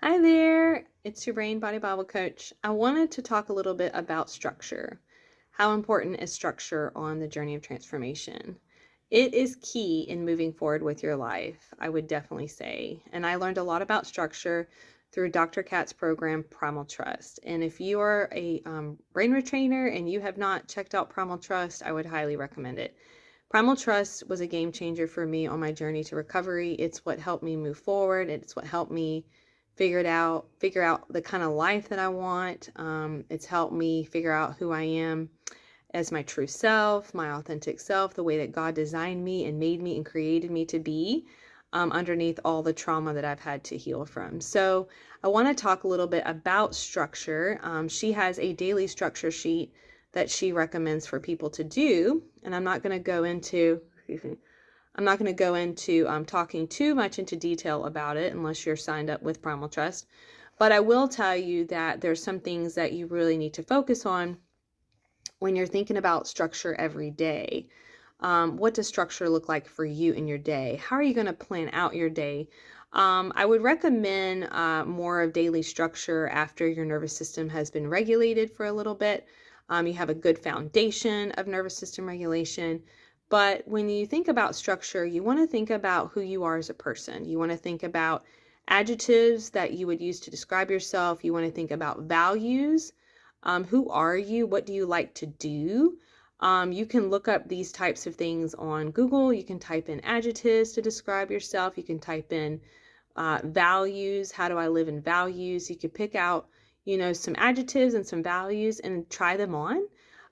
Hi there, it's your Brain Body Bible Coach. I wanted to talk a little bit about structure. How important is structure on the journey of transformation? It is key in moving forward with your life, I would definitely say. And I learned a lot about structure through Dr. Katz's program, Primal Trust. And if you are a brain retrainer and you have not checked out Primal Trust, I would highly recommend it. Primal Trust was a game changer for me on my journey to recovery. It's what helped me move forward. It's what helped me figure out the kind of life that I want. It's helped me figure out who I am as my true self, my authentic self, the way that God designed me and made me and created me to be, underneath all the trauma that I've had to heal from. So I want to talk a little bit about structure. She has a daily structure sheet that she recommends for people to do, and I'm not going to go into talking too much into detail about it unless you're signed up with Primal Trust. But I will tell you that there's some things that you really need to focus on when you're thinking about structure every day. What does structure look like for you in your day? How are you going to plan out your day? I would recommend more of daily structure after your nervous system has been regulated for a little bit. You have a good foundation of nervous system regulation. But when you think about structure, you want to think about who you are as a person. You want to think about adjectives that you would use to describe yourself. You want to think about values. Who are you? What do you like to do? You can look up these types of things on Google. You can type in adjectives to describe yourself. You can type in values. How do I live in values? You could pick out, some adjectives and some values and try them on.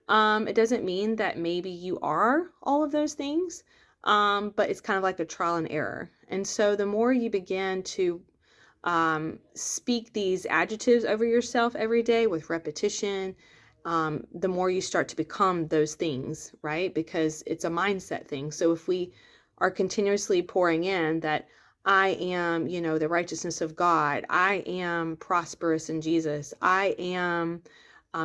It doesn't mean that maybe you are all of those things, but it's kind of like a trial and error. And so the more you begin to speak these adjectives over yourself every day with repetition, the more you start to become those things, right? Because it's a mindset thing. So if we are continuously pouring in that I am, the righteousness of God, I am prosperous in Jesus, I am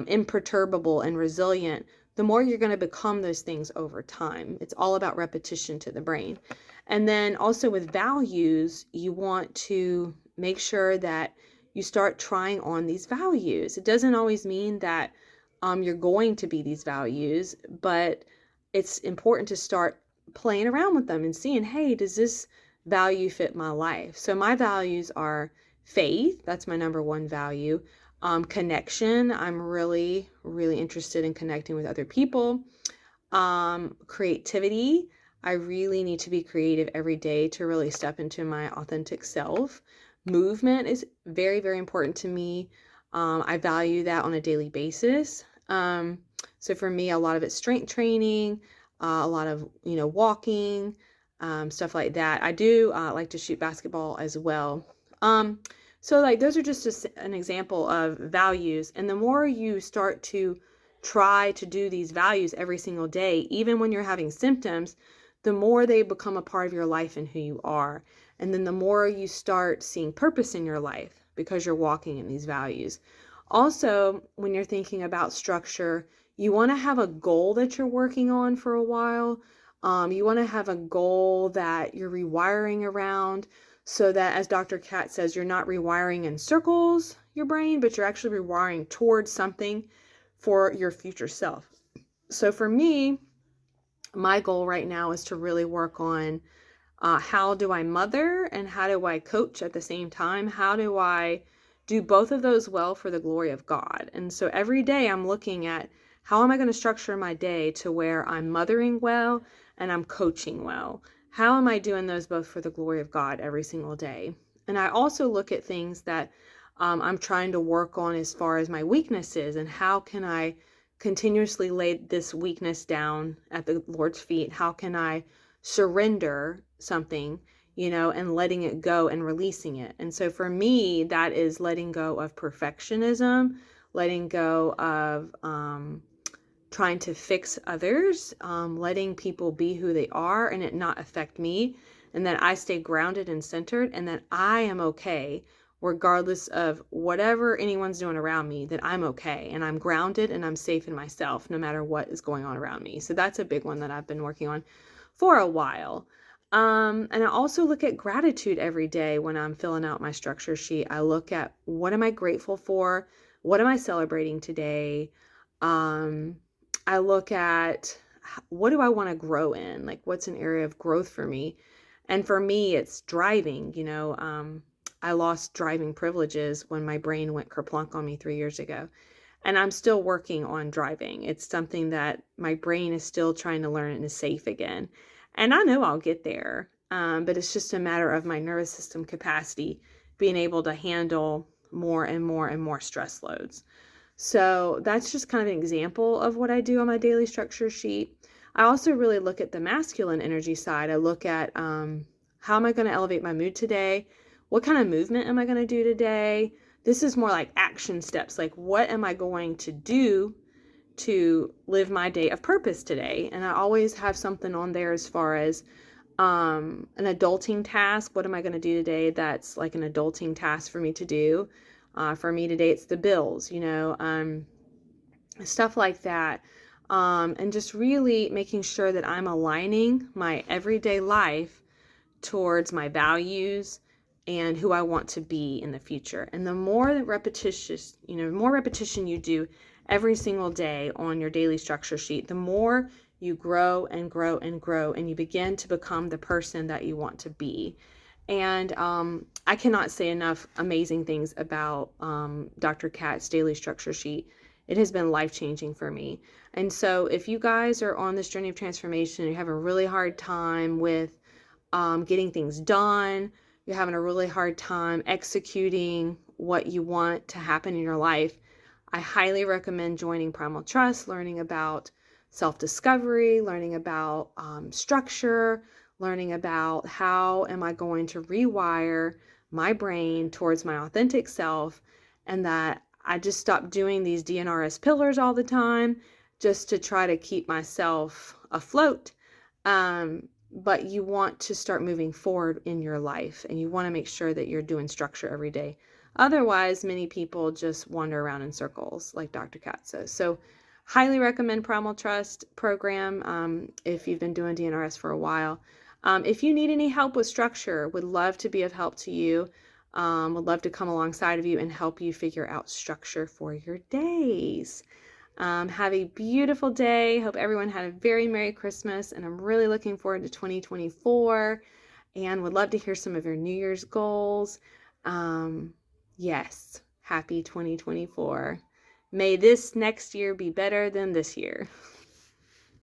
imperturbable and resilient, the more you're going to become those things over time. It's all about repetition to the brain. And then also with values, you want to make sure that you start trying on these values. It doesn't always mean that you're going to be these values, but it's important to start playing around with them and seeing, hey, does this value fit my life? So my values are faith. That's my number one value. Connection. I'm really, really interested in connecting with other people. Creativity. I really need to be creative every day to really step into my authentic self. Movement is very, very important to me. I value that on a daily basis. So for me, a lot of it's strength training, a lot of, walking, stuff like that. I do like to shoot basketball as well. So like those are just an example of values. And the more you start to try to do these values every single day, even when you're having symptoms, the more they become a part of your life and who you are. And then the more you start seeing purpose in your life because you're walking in these values. Also, when you're thinking about structure, you want to have a goal that you're working on for a while. You want to have a goal that you're rewiring around so that, as Dr. Katz says, you're not rewiring in circles your brain, but you're actually rewiring towards something for your future self. So for me, my goal right now is to really work on how do I mother and how do I coach at the same time? How do I do both of those well for the glory of God? And so every day I'm looking at how am I going to structure my day to where I'm mothering well and I'm coaching well? How am I doing those both for the glory of God every single day? And I also look at things that I'm trying to work on as far as my weaknesses and how can I continuously lay this weakness down at the Lord's feet? How can I surrender something, and letting it go and releasing it? And so for me, that is letting go of perfectionism, letting go of trying to fix others, letting people be who they are and it not affect me, and that I stay grounded and centered, and that I am okay regardless of whatever anyone's doing around me, that I'm okay and I'm grounded and I'm safe in myself no matter what is going on around me. So that's a big one that I've been working on for a while. And I also look at gratitude every day when I'm filling out my structure sheet. I look at what am I grateful for? What am I celebrating today? Um, I look at what do I want to grow in? Like, what's an area of growth for me? And for me, it's driving. I lost driving privileges when my brain went kerplunk on me 3 years ago. And I'm still working on driving. It's something that my brain is still trying to learn and is safe again. And I know I'll get there. But it's just a matter of my nervous system capacity being able to handle more and more and more stress loads. So that's just kind of an example of what I do on my daily structure sheet. I also really look at the masculine energy side. I look at how am I going to elevate my mood today? What kind of movement am I going to do today? This is more like action steps. Like, what am I going to do to live my day of purpose today? And I always have something on there as far as an adulting task. What am I going to do today that's like an adulting task for me to do? For me today, it's the bills, stuff like that. And just really making sure that I'm aligning my everyday life towards my values and who I want to be in the future. And the more more repetition you do every single day on your daily structure sheet, the more you grow and grow and grow, and you begin to become the person that you want to be. And I cannot say enough amazing things about Dr. Kat's daily structure sheet. It has been life-changing for me. And so if you guys are on this journey of transformation, you have a really hard time with getting things done, you're having a really hard time executing what you want to happen in your life, I highly recommend joining Primal Trust, learning about self-discovery, learning about structure, learning about how am I going to rewire my brain towards my authentic self, and that I just stopped doing these DNRS pillars all the time just to try to keep myself afloat. But you want to start moving forward in your life, and you want to make sure that you're doing structure every day. Otherwise, many people just wander around in circles, like Dr. Kat says. So, highly recommend Primal Trust program if you've been doing DNRS for a while. If you need any help with structure, would love to be of help to you. Would love to come alongside of you and help you figure out structure for your days. Have a beautiful day. Hope everyone had a very Merry Christmas, and I'm really looking forward to 2024 and would love to hear some of your New Year's goals. Yes, happy 2024. May this next year be better than this year.